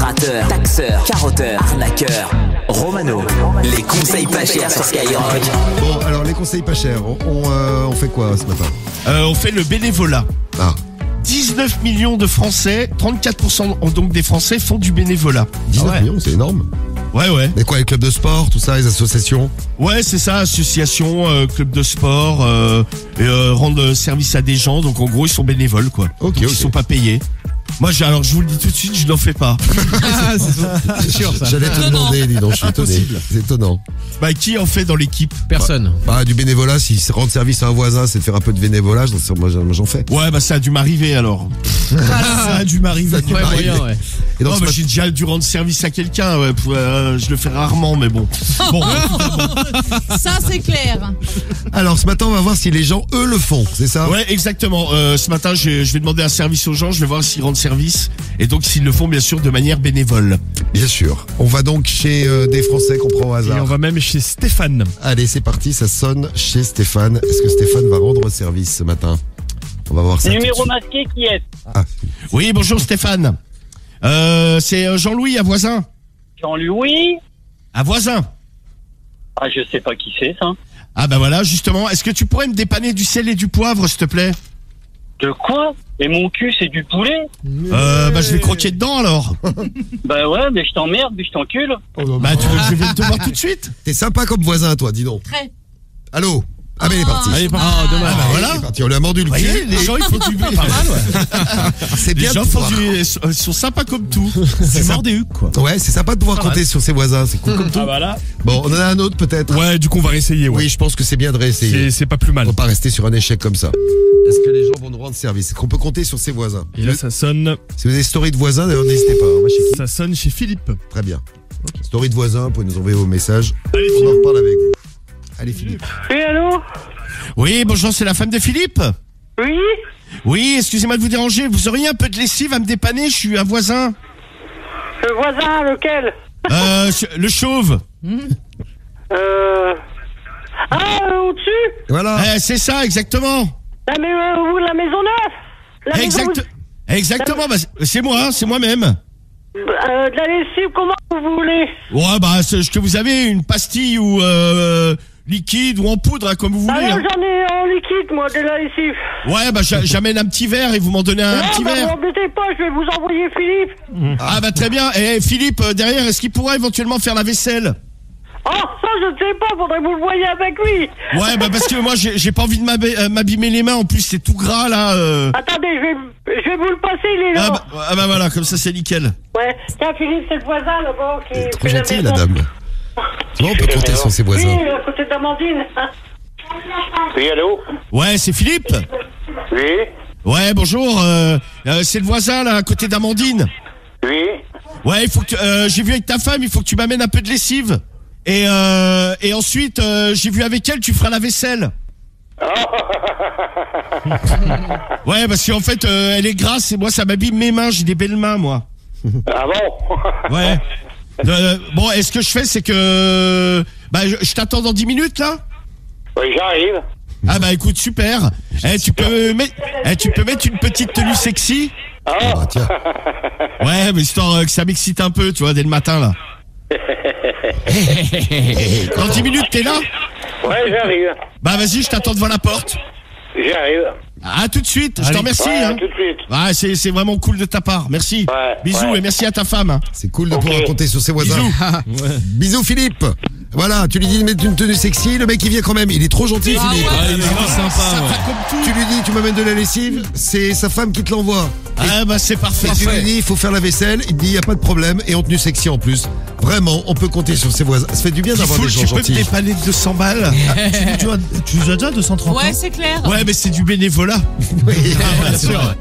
gratteur, taxeur, carotteur, arnaqueur. Romano, les conseils pas chers sur Skyrock. Bon, alors les conseils pas chers, on fait quoi ce matin? On fait le bénévolat. Ah, 19 millions de Français, 34% donc des Français font du bénévolat. 19 millions, c'est énorme. Ouais. Mais quoi, les clubs de sport, tout ça, les associations? Ouais, c'est ça, association, club de sport, rendre service à des gens. Donc en gros, ils sont bénévoles, quoi. Ok, Donc, ok. ils sont pas payés. Moi, alors je vous le dis tout de suite, je n'en fais pas. C'est sûr ça. J'allais te demander, dis donc, je suis étonné. Impossible. C'est étonnant. Bah, qui en fait dans l'équipe? Personne. Bah, du bénévolat, si rendre service à un voisin, c'est de faire un peu de bénévolat, moi j'en fais. Ouais, bah ça a dû m'arriver alors. Ça a dû m'arriver. Ça a dû Ouais, m'arriver. moyen, ouais. Et donc, Non, ce bah, j'ai déjà dû rendre service à quelqu'un. Ouais, je le fais rarement, mais bon. Ça, c'est clair. alors ce matin, on va voir si les gens, eux, le font, c'est ça? Ouais, exactement. Ce matin, je vais demander un service aux gens. Je vais voir s'ils rendent service. Et donc, s'ils le font, bien sûr, de manière bénévole. Bien sûr. On va donc chez des Français qu'on prend au Et hasard. on va même chez Stéphane. Allez, c'est parti, ça sonne chez Stéphane. Est-ce que Stéphane va rendre service ce matin? On va voir ça. Numéro masqué qui est Ah, Oui, bonjour Stéphane. C'est Jean-Louis à Voisin. Jean-Louis. À Voisin. Ah, je sais pas qui c'est, ça. Ah bah voilà, justement. Est-ce que tu pourrais me dépanner du sel et du poivre, s'il te plaît? De quoi? Et mon cul, c'est du poulet? Bah je vais croquer dedans alors. Bah ouais, mais je t'emmerde, mais je t'encule. Bah tu veux que je vienne te voir tout de suite? t'es sympa comme voisin, toi, dis donc. Très. Allô? Ah, mais il est parti. Ah, dommage. Ah bah voilà. Il est parti, on lui a mordu le Vous cul. voyez, les gens ils font du bien. Pas mal, ouais. C'est Les bien de gens pouvoir- ils sont sympas comme tout. Du mort des hucs, quoi. Ouais, c'est sympa de pouvoir compter sur ses voisins, c'est cool comme tout. Ah, voilà. Bon, on en a un autre peut-être. Ouais, du coup, on va réessayer, ouais. Oui, je pense que c'est bien de réessayer. C'est pas plus mal. On va pas rester sur un échec comme ça. Est-ce que les gens vont nous rendre service? Est-ce qu'on peut compter sur ses voisins? Et là, ça sonne. Si vous avez des stories de voisins, d'ailleurs, n'hésitez pas. Moi, chez qui? Ça sonne chez Philippe. Très bien. Story de voisins, vous pouvez nous envoyer vos messages. Allez, On en Philippe. reparle avec vous. Allez, Philippe. Oui, allô? Oui, bonjour, c'est la femme de Philippe. Oui? Oui, excusez-moi de vous déranger. Vous auriez un peu de lessive à me dépanner? Je suis un voisin. Le voisin, lequel? Le chauve. Au-dessus? Voilà. C'est ça, exactement. La maison neuve? La Exactement, bah, c'est moi, c'est moi-même. De la lessive, comment vous voulez? Ouais, bah, c'est ce que vous avez, une pastille ou liquide ou en poudre, hein, comme vous voulez. Ah non, hein. j'en ai en liquide, moi, de la lessive. Ouais, bah, j'amène un petit verre et vous m'en donnez un petit Vous verre. embêtez pas, je vais vous envoyer Philippe. Ah, bah, très bien. Et Philippe, derrière, est-ce qu'il pourra éventuellement faire la vaisselle? Oh, ça, je ne sais pas, faudrait que vous le voyez avec lui. Ouais, bah, parce que moi, j'ai pas envie de m'abîmer les mains. En plus, c'est tout gras, là. Attendez, je vais vous le passer, il est là. Ah, bah, voilà, comme ça, c'est nickel. Ouais, tiens, Philippe, c'est le voisin là-bas qui Trop fait la gentille, maison. la dame. Tu vois, on peut compter sur ses voisins. Oui, à côté d'Amandine. Oui, allô? Ouais, c'est Philippe? Oui? Ouais, bonjour. C'est le voisin, là, à côté d'Amandine. Oui? Ouais, il faut que j'ai vu avec ta femme, il faut que tu m'amènes un peu de lessive. Et ensuite, j'ai vu avec elle, tu feras la vaisselle. Ouais, parce qu'en fait, elle est grasse et moi, ça m'abîme mes mains. J'ai des belles mains, moi. Ah bon? Ouais. Bon, et ce que je fais, c'est que bah, je t'attends dans 10 minutes, là. Oui, j'arrive. Ah bah écoute, super. Tu peux mettre une petite tenue sexy. Ah, bah, tiens. Ouais, mais histoire que ça m'excite un peu, tu vois, dès le matin, là. Dans 10 minutes, t'es là? Ouais, j'arrive. Bah vas-y, je t'attends devant la porte. J'arrive. À tout de suite, je Allez. te remercie. Ouais, hein. tout de suite. Ouais, c'est vraiment cool de ta part, merci. Ouais, Bisous ouais. et merci à ta femme. Hein. C'est cool de Ok. pouvoir compter sur ses voisins. Bisous. Bisous, Philippe. Voilà, tu lui dis de mettre une tenue sexy, le mec il vient quand même. Il est trop gentil, Philippe. Ah, il est vraiment sympa. Ça Ouais. va comme tout. Tu lui dis, tu m'amènes de la lessive, c'est sa femme qui te l'envoie. Ah bah c'est parfait. Et tu lui dis, il faut faire la vaisselle, il te dit, il n'y a pas de problème, et en tenue sexy en plus. Vraiment, on peut compter sur ses voisins. Ça fait du bien d'avoir des gens Tu peux me gentils. dépanner de 200 balles. Tu as déjà 230 Ouais, c'est clair. Ouais, mais c'est du bénévolat. Oui. Bien sûr.